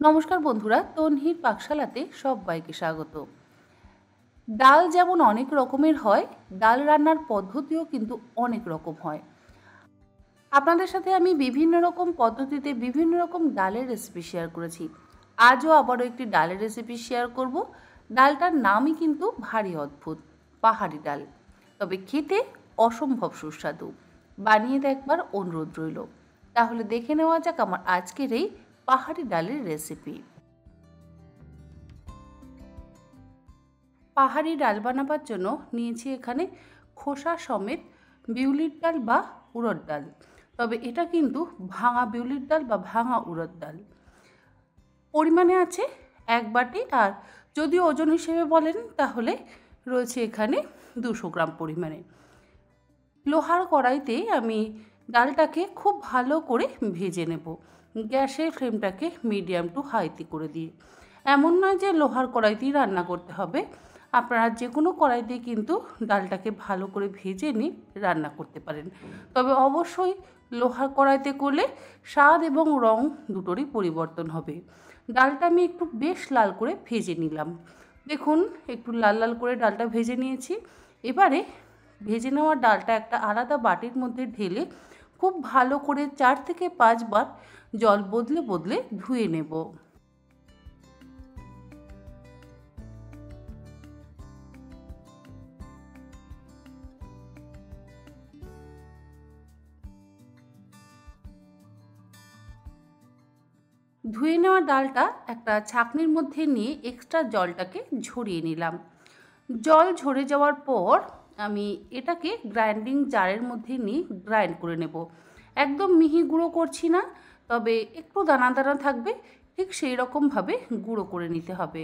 নমস্কার বন্ধুরা, তন্হির পাকশালাতে সবাইকে স্বাগত। ডাল যেমন অনেক রকমের হয়, ডাল রান্নার পদ্ধতিও কিন্তু অনেক রকম হয়। আপনাদের সাথে আমি বিভিন্ন রকম পদ্ধতিতে বিভিন্ন রকম ডালের রেসিপি শেয়ার করেছি। আজও আবারও একটি ডালের রেসিপি শেয়ার করব। ডালটার নামই কিন্তু ভারী অদ্ভুত, পাহাড়ি ডাল। তবে খেতে অসম্ভব সুস্বাদু। বানিয়ে দেখবার অনুরোধ রইল। তাহলে দেখে নেওয়া যাক আমার আজকের এই পাহাড়ি ডালের রেসিপি। পাহাড়ি ডাল বানাবার জন্য নিয়েছি এখানে খোসা সমেত বিউলির ডাল বা উড়দ ডাল। তবে এটা কিন্তু ভাঙা বিউলির ডাল বা ভাঙা উড়দ ডাল। পরিমাণে আছে 1 বাটি, আর যদি ওজন হিসেবে বলেন তাহলে রয়েছে এখানে 200 গ্রাম পরিমাণে। লোহার কড়াইতে আমি ডালটাকে খুব ভালো করে ভেজে নেব, গ্যাসের ফ্লেমটাকে মিডিয়াম টু হাইতে করে দিয়ে। এমন নয় যে লোহার কড়াইতেই রান্না করতে হবে, আপনারা যে কোনো কড়াইতে কিন্তু ডালটাকে ভালো করে ভেজে নিয়ে রান্না করতে পারেন। তবে অবশ্যই লোহার কড়াইতে করলে স্বাদ এবং রং দুটোরই পরিবর্তন হবে। ডালটা আমি একটু বেশ লাল করে ভেজে নিলাম। দেখুন, একটু লাল লাল করে ডালটা ভেজে নিয়েছি। এবারে ভেজে নেওয়া ডালটা একটা আলাদা বাটির মধ্যে ঢেলে খুব ভালো করে 4 থেকে 5 বার জল বদলে বদলে ধুয়ে নেব। ধুয়ে নেওয়া ডালটা একটা ছাঁকনির মধ্যে নিয়ে এক্সট্রা জলটাকে ঝরিয়ে নিলাম। জল ঝরে যাওয়ার পর আমি এটাকে গ্রাইন্ডিং জারের মধ্যে নিয়ে গ্রাইন্ড করে নেব। একদম মিহি গুঁড়ো করছি না, তবে একটু দানা দানা থাকবে, ঠিক সেই রকমভাবে গুঁড়ো করে নিতে হবে।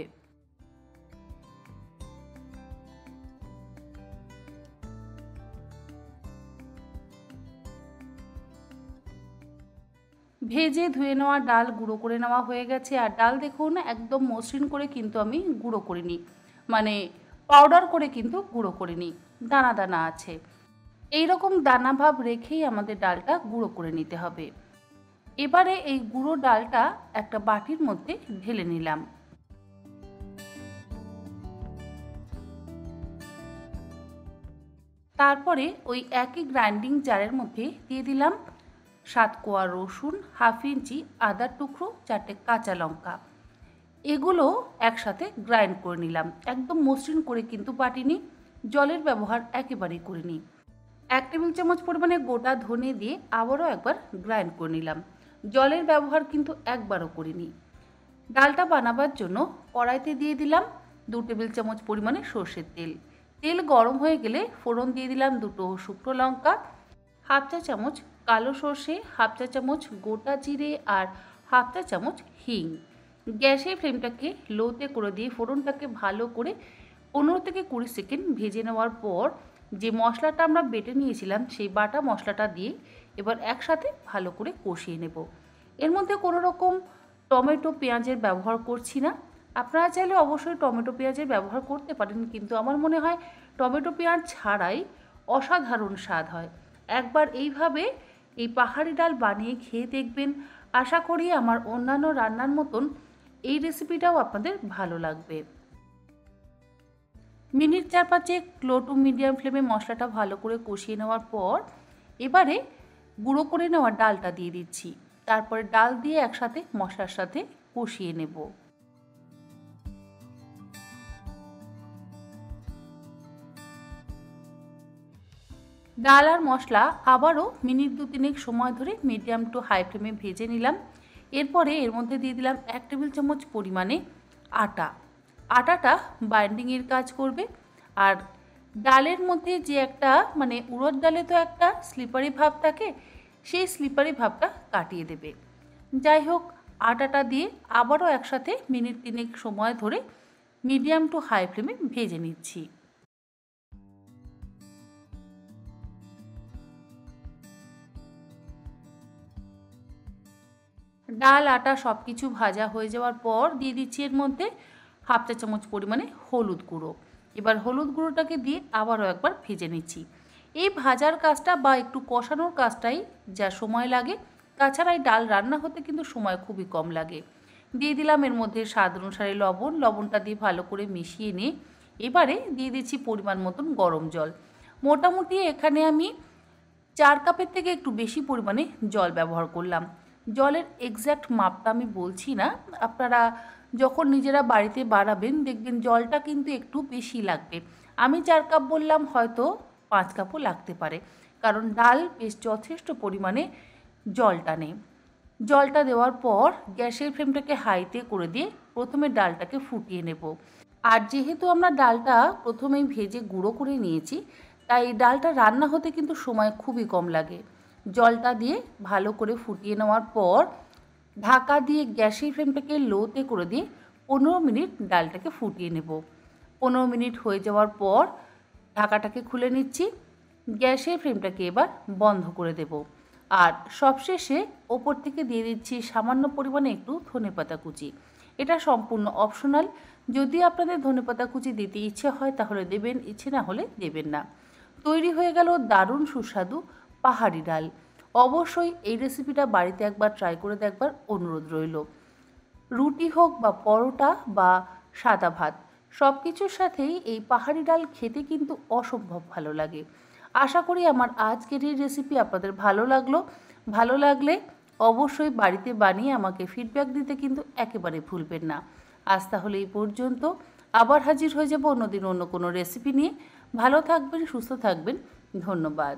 ভেজে ধুয়ে নেওয়া ডাল গুঁড়ো করে নেওয়া হয়ে গেছে। আর ডাল দেখুন একদম মসৃণ করে কিন্তু আমি গুঁড়ো করিনি, মানে পাউডার করে কিন্তু গুঁড়ো করিনি, দানা দানা আছে। এই রকম দানা ভাব রেখেই আমাদের ডালটা গুঁড়ো করে নিতে হবে। এবারে এই গুঁড়ো ডালটা একটা বাটির মধ্যে ঢেলে নিলাম। তারপরে ওই একই গ্রাইন্ডিং জারের মধ্যে দিয়ে দিলাম 7 কোয়া রসুন, হাফ ইঞ্চি আদার টুকরো, 4টে কাঁচা লঙ্কা। এগুলো একসাথে গ্রাইন্ড করে নিলাম। একদম মসৃণ করে কিন্তু বাটিনি, জলের ব্যবহার একেবারেই করিনি। 1 টেবিল চামচ পরিমাণে গোটা ধনে দিয়ে আবারও একবার গ্রাইন্ড করে নিলাম। জলের ব্যবহার কিন্তু একবারও করিনি। ডালটা বানাবার জন্য কড়াইতে দিয়ে দিলাম 2 টেবিল চামচ পরিমাণে সর্ষের তেল। তেল গরম হয়ে গেলে ফোড়ন দিয়ে দিলাম 2টো শুকনো লঙ্কা, হাফ চা চামচ কালো সর্ষে, হাফ চা চামচ গোটা জিরে আর হাফ চা চামচ হিং। গ্যাসের ফ্লেমটাকে লোতে করে দিয়ে ফোড়নটাকে ভালো করে 15 থেকে 20 সেকেন্ড ভেজে নেওয়ার পর যে মশলাটা আমরা বেটে নিয়েছিলাম সেই বাটা মশলাটা দিয়ে এবার একসাথে ভালো করে কষিয়ে নেব। এর মধ্যে কোনো রকম টমেটো পেঁয়াজের ব্যবহার করছি না। আপনারা চাইলে অবশ্যই টমেটো পেঁয়াজের ব্যবহার করতে পারেন, কিন্তু আমার মনে হয় টমেটো পেঁয়াজ ছাড়াই অসাধারণ স্বাদ হয়। একবার এইভাবে এই পাহাড়ি ডাল বানিয়ে খেয়ে দেখবেন। আশা করি আমার অন্যান্য রান্নার মতন এই রেসিপিটাও আপনাদের ভালো লাগবে। মিনিট 4-5 লো টু মিডিয়াম ফ্লেমে মশলাটা ভালো করে কষিয়ে নেওয়ার পর এবারে গুঁড়ো করে নেওয়া ডালটা দিয়ে দিচ্ছি। তারপরে ডাল দিয়ে একসাথে মশলার সাথে কষিয়ে নেব। ডাল আর মশলা আবারও মিনিট 2-3 সময় ধরে মিডিয়াম টু হাই ফ্লেমে ভেজে নিলাম। এরপরে এর মধ্যে দিয়ে দিলাম 1 টেবিল চামচ পরিমাণে আটা। আটাটা বাইন্ডিংয়ের কাজ করবে। আর ডালের মধ্যে যে একটা উড়দ ডালে তো একটা স্লিপারি ভাব থাকে, সেই স্লিপারি ভাবটা কাটিয়ে দেবে। যাই হোক, আটাটা দিয়ে আবারও একসাথে মিনিট 3 সময় ধরে মিডিয়াম টু হাই ফ্লেমে ভেজে নিচ্ছি। ডাল আটা সব কিছু ভাজা হয়ে যাওয়ার পর দিয়ে দিচ্ছি এর মধ্যে হাফ চা চামচ পরিমাণে হলুদ গুঁড়ো। এবার হলুদ গুঁড়োটাকে দিয়ে আবারও একবার ভেজে নিচ্ছি। এই ভাজার কাজটা বা একটু কষানোর কাজটাই যা সময় লাগে, তাছাড়া এই ডাল রান্না হতে কিন্তু সময় খুবই কম লাগে। দিয়ে দিলাম এর মধ্যে স্বাদ অনুসারে লবণ। লবণটা দিয়ে ভালো করে মিশিয়ে নিয়ে এবারে দিয়ে দিচ্ছি পরিমাণ মতন গরম জল। মোটামুটি এখানে আমি 4 কাপের থেকে একটু বেশি পরিমাণে জল ব্যবহার করলাম। জলের এক্স্যাক্ট মাপটা আমি বলছি না, আপনারা যখন নিজেরা বাড়িতে বানাবেন দেখবেন জলটা কিন্তু একটু বেশি লাগবে। আমি 4 কাপ বললাম, হয়তো 5 কাপও লাগতে পারে, কারণ ডাল বেশ যথেষ্ট পরিমাণে জল টানে। জলটা দেওয়ার পর গ্যাসের ফ্লেমটাকে হাইতে করে দিয়ে প্রথমে ডালটাকে ফুটিয়ে নেব। আর যেহেতু আমরা ডালটা প্রথমেই ভেজে গুঁড়ো করে নিয়েছি, তাই ডালটা রান্না হতে কিন্তু সময় খুবই কম লাগে। জলটা দিয়ে ভালো করে ফুটিয়ে নেওয়ার পর ঢাকা দিয়ে গ্যাসের ফ্লেমটাকে লোতে করে দিয়ে 15 মিনিট ডালটাকে ফুটিয়ে নেব। 15 মিনিট হয়ে যাওয়ার পর ঢাকাটাকে খুলে নিচ্ছি। গ্যাসের ফ্লেমটাকে এবার বন্ধ করে দেব। আর সবশেষে ওপর থেকে দিয়ে দিচ্ছি সামান্য পরিমাণে একটু ধনেপাতা কুচি। এটা সম্পূর্ণ অপশনাল। যদি আপনাদের ধনেপাতা কুচি দিতে ইচ্ছে হয় তাহলে দেবেন, ইচ্ছে না হলে দেবেন না। তৈরি হয়ে গেল দারুণ সুস্বাদু পাহাড়ি ডাল। অবশ্যই এই রেসিপিটা বাড়িতে একবার ট্রাই করে দেখবার অনুরোধ রইল। রুটি হোক বা পরোটা বা সাদা ভাত, সব কিছুর সাথেই এই পাহাড়ি ডাল খেতে কিন্তু অসম্ভব ভালো লাগে। আশা করি আমার আজকের এই রেসিপি আপনাদের ভালো লাগলো। ভালো লাগলে অবশ্যই বাড়িতে বানিয়ে আমাকে ফিডব্যাক দিতে কিন্তু একেবারে ভুলবেন না। আজ তাহলে এই পর্যন্ত। আবার হাজির হয়ে যাব অন্যদিন অন্য কোনো রেসিপি নিয়ে। ভালো থাকবেন, সুস্থ থাকবেন। ধন্যবাদ।